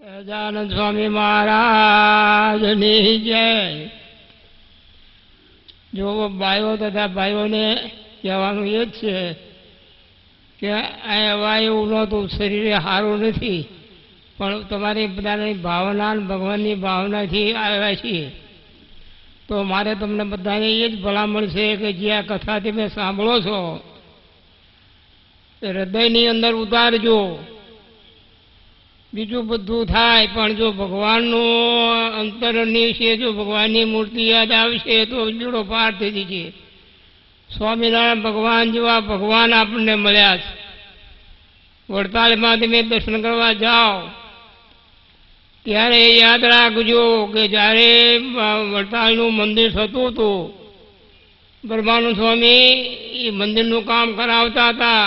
સહજાનંદ સ્વામી મહારાજની જય। જો ભાઈઓ તથા ભાઈઓને કહેવાનું એ જ છે કે આ વાયુ નહોતું, શરીરે સારું નથી, પણ તમારી બધાની ભાવના ભગવાનની ભાવનાથી આવ્યા છીએ। તો મારે તમને બધાને એ જ ભલામણ છે કે જે આ કથા તમે સાંભળો છો એ હૃદયની અંદર ઉતારજો। બીજું બધું થાય, પણ જો ભગવાનનું અંતરની છે, જો ભગવાનની મૂર્તિ યાદ આવશે તો બેડો પાર થઈ જશે। સ્વામિનારાયણ ભગવાન જેવા ભગવાન આપણને મળ્યા છે। વડતાલમાં તમે દર્શન કરવા જાઓ ત્યારે યાદ રાખજો કે જ્યારે વડતાલનું મંદિર થતું હતું, બ્રહ્માનંદ સ્વામી એ મંદિરનું કામ કરાવતા હતા,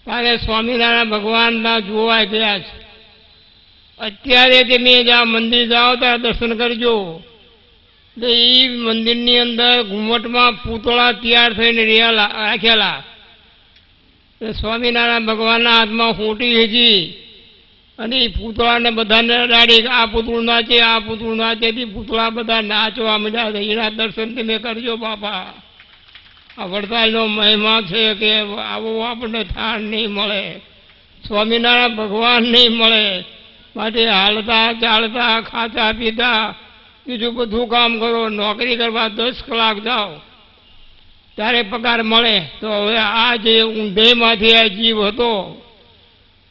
ત્યારે સ્વામિનારાયણ ભગવાનના જોવા ગયા છે। અત્યારે તમે જ્યાં મંદિર જાઓ ત્યાં દર્શન કરજો તો એ મંદિરની અંદર ઘુમ્મટમાં પૂતળા તૈયાર થઈને રાખેલા। સ્વામિનારાયણ ભગવાનના હાથમાં હોટી હતી અને એ પૂતળાને બધાને અડાડી આ પૂતળું નાચે, આ પૂતળું નાચે, પૂતળા બધા નાચવા મળ્યા। એના દર્શન તમે કરજો બાપા। આ વડતાલનો મહિમા છે કે આવો આપણને થાળ નહીં મળે, સ્વામિનારાયણ ભગવાન નહીં મળે। માટે હાલતા ચાલતા ખાતા પીતા બીજું બધું કામ કરો, નોકરી કરવા 10 કલાક જાઓ ત્યારે પગાર મળે। તો હવે આ જે ઊંધેમાંથી આ જીવ હતો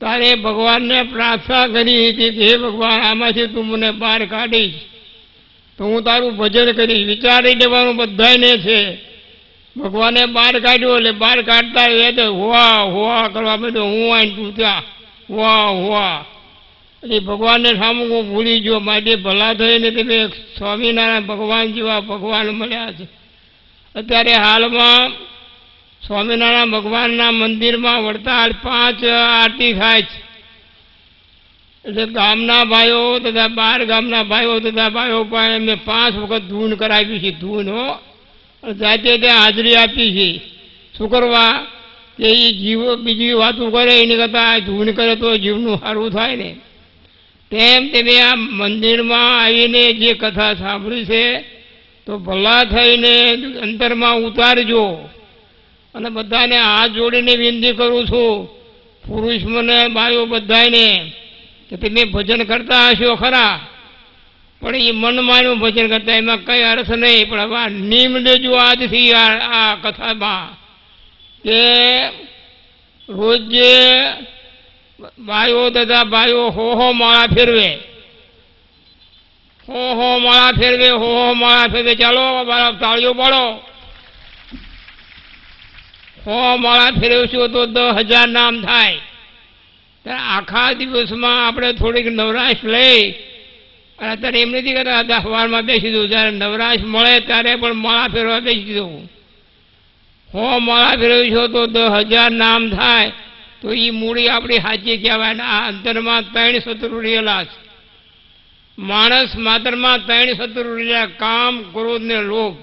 ત્યારે ભગવાનને પ્રાર્થના કરી હતી કે હે ભગવાન, આમાંથી તું મને બહાર કાઢીશ તો હું તારું ભજન કરીશ। વિચારી લેવાનું બધાને છે। ભગવાને બહાર કાઢ્યો એટલે બહાર કાઢતા એ તો હોવા હોવા કરવા માંડ્યો, હું આવીને તું ત્યાં હોવા હોવા। એટલે ભગવાનને સામું હું ભૂલી ગયો। માટે ભલા થઈને તમે સ્વામિનારાયણ ભગવાન જેવા ભગવાન મળ્યા છે। અત્યારે હાલમાં સ્વામિનારાયણ ભગવાનના મંદિરમાં વડતાલ 5 આરતી થાય છે। એટલે ગામના ભાઈઓ તથા બહાર ગામના ભાઈઓ તથા ભાઈઓ પણ એમને 5 વખત ધૂન કરાવી છે। ધૂન હો, જાતે ત્યાં હાજરી આપી છે। શું કરવા કે એ જીવ બીજી વાતો કરે એની કરતાં ધૂન કરે તો જીવનું સારું થાય ને। તેમ તમે આ મંદિરમાં આવીને જે કથા સાંભળી છે તો ભલા થઈને અંતરમાં ઉતારજો। અને બધાને હાથ જોડીને વિનંતી કરું છું, પુરુષ મને બાયો બધાને, કે તમે ભજન કરતા હશો ખરા, પણ એ મનમાંનું ભજન કરતા એમાં કંઈ અર્થ નહીં। પણ હવે નિયમ લેજો આજથી આ કથામાં કે રોજ જે બાયો તથા બાયો હો માળા ફેરવે, હો માળા ફેરવે, હો માળા ફેરવે। ચાલો તાળીઓ પાડો। હો માળા ફેરવશો તો 10,000 નામ થાય। ત્યારે આખા દિવસમાં આપણે થોડીક નવરાશ લઈ અને અત્યારે એમ નથી કરતા સવારમાં બેસી દઉં, જ્યારે નવરાશ મળે ત્યારે પણ માળા ફેરવા બેસી દઉં। હો માળા ફેરવશો તો 10,000 નામ થાય। તો એ મૂડી આપણી સાચી કહેવાય। આ અંતરમાં 3 શત્રુ રહેલા છે। માણસ માત્રમાં 3 શત્રુ રહેલા, કામ, ક્રોધ ને લોભ।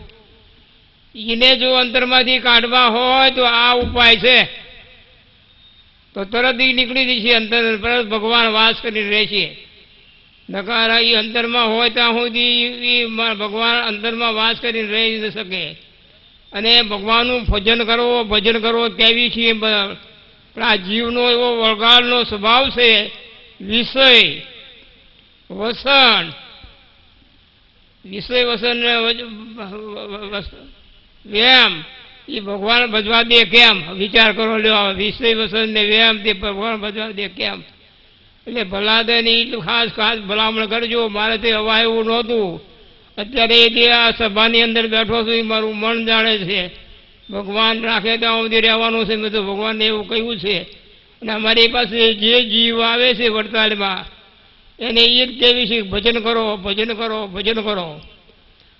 એને જો અંતરમાંથી કાઢવા હોય તો આ ઉપાય છે, તો તરત એ નીકળી જશે અંતર, તરત ભગવાન વાસ કરી રહેશે। નકાર એ અંતરમાં હોય ત્યાં સુધી ભગવાન અંતરમાં વાસ કરીને રહી ન શકે। અને ભગવાનનું ભજન કરો કેવી છીએ, પણ આ જીવનો એવો વળગાડનો સ્વભાવ છે, વિષય વસન વ્યાયામ એ ભગવાન ભજવા દે કેમ? વિચાર કરો લ્યો, વિષય વસન ને વ્યાયામ તે ભગવાન ભજવા દે કેમ? એટલે ભલા દે એટલું ખાસ ભલામણ કરજો। મારે તે હવા એવું નહોતું, અત્યારે જે આ સભાની અંદર બેઠો છું એ મારું મન જાણે છે। ભગવાન રાખે ત્યાં સુધી રહેવાનું છે, મેં તો ભગવાનને એવું કહ્યું છે। અને અમારી પાસે જે જીવ આવે છે વડતાલમાં એને એ જ કહેવી છે, ભજન કરો ભજન કરો ભજન કરો।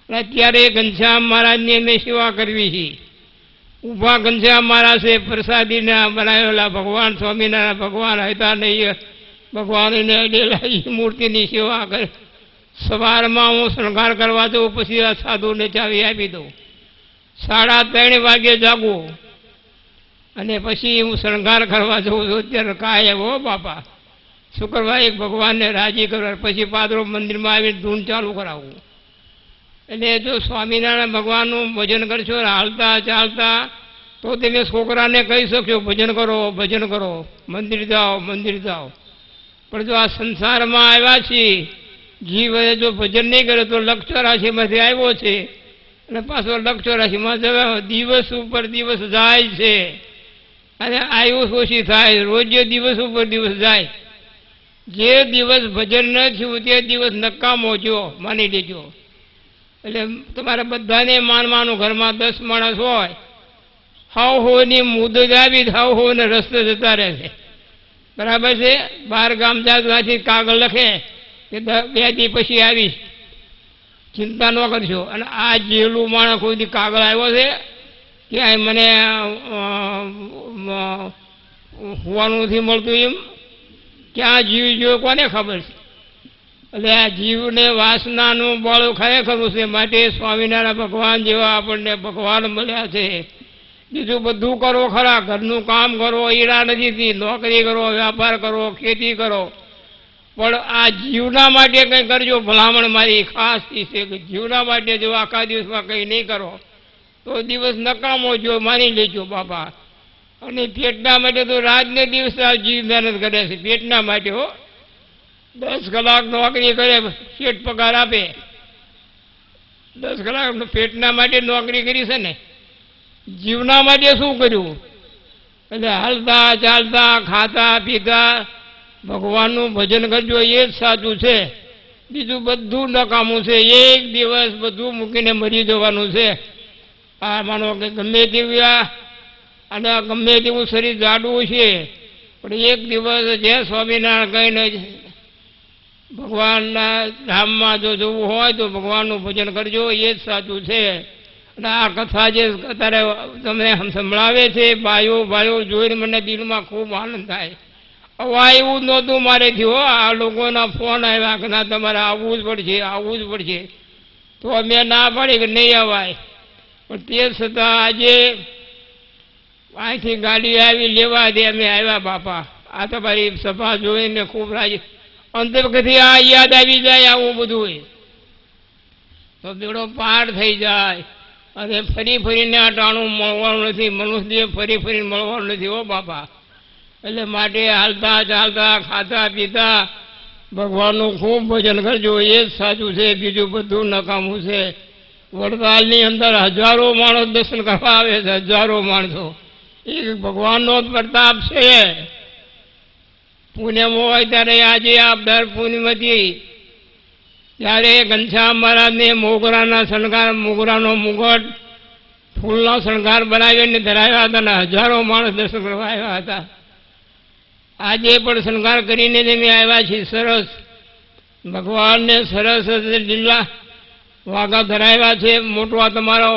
અને અત્યારે ઘનશ્યામ મહારાજની અમે સેવા કરવી છે। ઊભા ઘનશ્યામ મહારાજ છે, પ્રસાદીના બનાવેલા ભગવાન સ્વામિનારાયણ ભગવાન હતા નહીં, ભગવાનને અડેલા એ મૂર્તિની સેવા કરે। સવારમાં હું શણગાર કરવા જાઉં, પછી આ સાધુને ચાવી આપી દઉં। 3:30 વાગે જાગું અને પછી હું શણગાર કરવા જાઉં છું। અત્યારે કાંઈ હો બાપા, શુક્રવારે ભગવાનને રાજી કરવા, પછી પાદરો મંદિરમાં આવીને ધૂન ચાલુ કરાવવું. એટલે જો સ્વામિનારાયણ ભગવાનનું ભજન કરશો હાલતા ચાલતા તો તમે છોકરાને કહી શકશો ભજન કરો ભજન કરો, મંદિર જાઓ મંદિર જાઓ. પણ જો આ સંસારમાં આવ્યા છીએ, જીવ જો ભજન નહીં કરે તો લક્ષ 84માંથી આવ્યો છે અને પાછો લક્ષ 84માં જવા દિવસ ઉપર દિવસ જાય છે અને આયુષ ઓછી થાય, રોજ દિવસ ઉપર દિવસ જાય. જે દિવસ ભજન ન થયું તે દિવસ નકામો જો માની લેજો. એટલે તમારે બધાને માનવાનું, ઘરમાં 10 માણસ હોય, હાવ હોની મુદત આવી હાવ હોને રસ્તે જતા રહે છે, બરાબર છે. 12 ગામ જાતમાંથી કાગળ લખે કે 2 દી પછી આવીશ, ચિંતા ન કરશો. અને આ જેલું માણસ કોઈ કાગળ આવ્યો છે કે મને હોવાનું નથી મળતું, એમ ક્યાં જીવ જો કોને ખબર છે. એટલે આ જીવને વાસનાનું બળ ખરેખરું છે. માટે સ્વામિનારાયણ ભગવાન જેવા આપણને ભગવાન મળ્યા છે. બીજું બધું કરો ખરા, ઘરનું કામ કરો, ઈરા નથી, નોકરી કરો, વ્યાપાર કરો, ખેતી કરો, પણ આ જીવના માટે કંઈ કરજો. ભલામણ મારી ખાસ છે કે જીવના માટે જો આખા દિવસમાં કંઈ નહીં કરો તો દિવસ નકામો જો માની લેજો બાપા. અને પેટના માટે તો રાતને દિવસ જીવ મહેનત કરે છે પેટના માટે હો. 10 કલાક નોકરી કરે, શેઠ પગાર આપે, 10 કલાક પેટના માટે નોકરી કરી છે ને, જીવના માટે શું કર્યું? એટલે હાલતા ચાલતા ખાતા પીતા ભગવાનનું ભજન કરજો, એ જ સાચું છે. બીજું બધું નકામું છે. એક દિવસ બધું મૂકીને મરી જવાનું છે. આ માનો કે ગમે તેવી અને ગમે તેવું શરીર જાડવું છે, પણ એક દિવસ જે સ્વામિનારાયણ કહીને ભગવાનના ધામમાં જો જવું હોય તો ભગવાનનું ભજન કરજો, એ જ સાચું છે. અને આ કથા જે અત્યારે તમને સંભળાવે છે ભાઈઓ જોઈને મને દિલમાં ખૂબ આનંદ થાય. હવે એવું નહોતું મારેથી હો, આ લોકોના ફોન આવ્યા કે ના તમારે આવવું જ પડશે આવવું જ પડશે, તો અમે ના પાડી કે નહીં અવાય. પણ તે છતાં આજે અહીંથી ગાડી આવી લેવા દે અમે આવ્યા બાપા. આ તમારી સભા જોઈને ખૂબ રાજી, અંતરથી આ યાદ આવી જાય આવું બધું તો બેડો પાર થઈ જાય. અને ફરીને આ ટાણું મળવાનું નથી, મનુષ્ય ફરીને મળવાનું નથી હો બાપા. એટલે માટે હાલતા ચાલતા ખાતા પીતા ભગવાનનું ખૂબ ભજન કરજો, એ જ સાચું છે. બીજું બધું નકામું છે. વડતાલની અંદર 1000 માણસ દર્શન કરવા આવે છે, 1000 માણસો. એ ભગવાનનો પ્રતાપ છે. પુણ્યમાં હોય ત્યારે આજે આ દર પૂર્ણિમાથી ત્યારે ઘનશ્યામ મહારાજને મોગરાના શણગાર, મોગરાનો મુગટ ફૂલનો શણગાર બનાવીને ધરાવ્યા હતા અને 1000 માણસ દર્શન કરવા આવ્યા હતા. આજે પણ શણગાર કરીને અમે આવ્યા છીએ. સરસ ભગવાનને સરસ લીલા વાઘા ધરાવ્યા છે. મોટો આ તમારો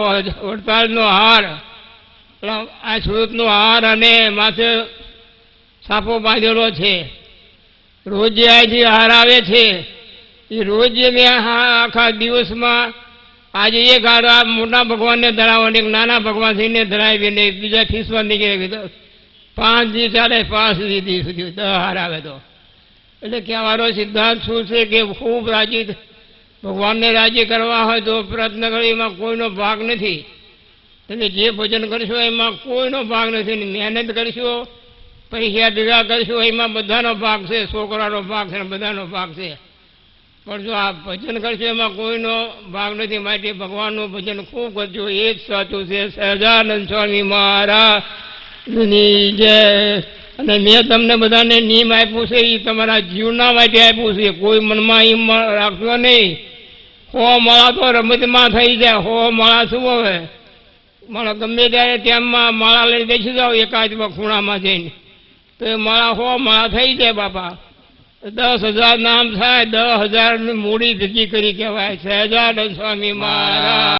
વડતાલનો હાર, આ સુરતનો હાર અને માથે સાપો બાંધેલો છે. રોજ અહીંથી હાર આવે છે. એ રોજ મેં આખા દિવસમાં આજે એક હાર આ મોટા ભગવાનને ધરાવવાનો, એક નાના ભગવાન થઈને ધરાવીને બીજા ખીસવા નીકળે 5 દી ચાલે, 5 દી સુધી 10 હાર આવે તો. એટલે કહેવાનો સિદ્ધાંત શું છે કે ખૂબ રાજી ભગવાનને રાજી કરવા હોય તો પ્રયત્ન કરો, એમાં કોઈનો ભાગ નથી. તમે જે ભજન કરશો એમાં કોઈનો ભાગ નથી. મહેનત કરશો, પૈસા ભેગા કરશો, એમાં બધાનો ભાગ છે, છોકરાનો ભાગ છે, બધાનો ભાગ છે. પણ જો આ ભજન કરશો એમાં કોઈનો ભાગ નથી. માટે ભગવાનનું ભજન ખૂબ કરજો, એ જ સાચું છે. સહજાનંદ સ્વામી મહારાજની જય. અને મેં તમને બધાને નિયમ આપ્યું છે, એ તમારા જીવના માટે આપ્યું છે. કોઈ મનમાં એમ રાખશો નહીં. 100 માળા તો રમતમાં થઈ જાય. 100 માળા શું હવે, માળા ગમે ત્યારે ટાઈમમાં માળા લઈને બેસી જાઓ એકાદમાં ખૂણામાં જઈને, તો એ માળા 100 માળા થઈ જાય બાપા. 10,000 નામ થાય, 10,000 ની મૂડી ભેગી કરી કહેવાય. સહજાનંદ સ્વામી મહારાજ.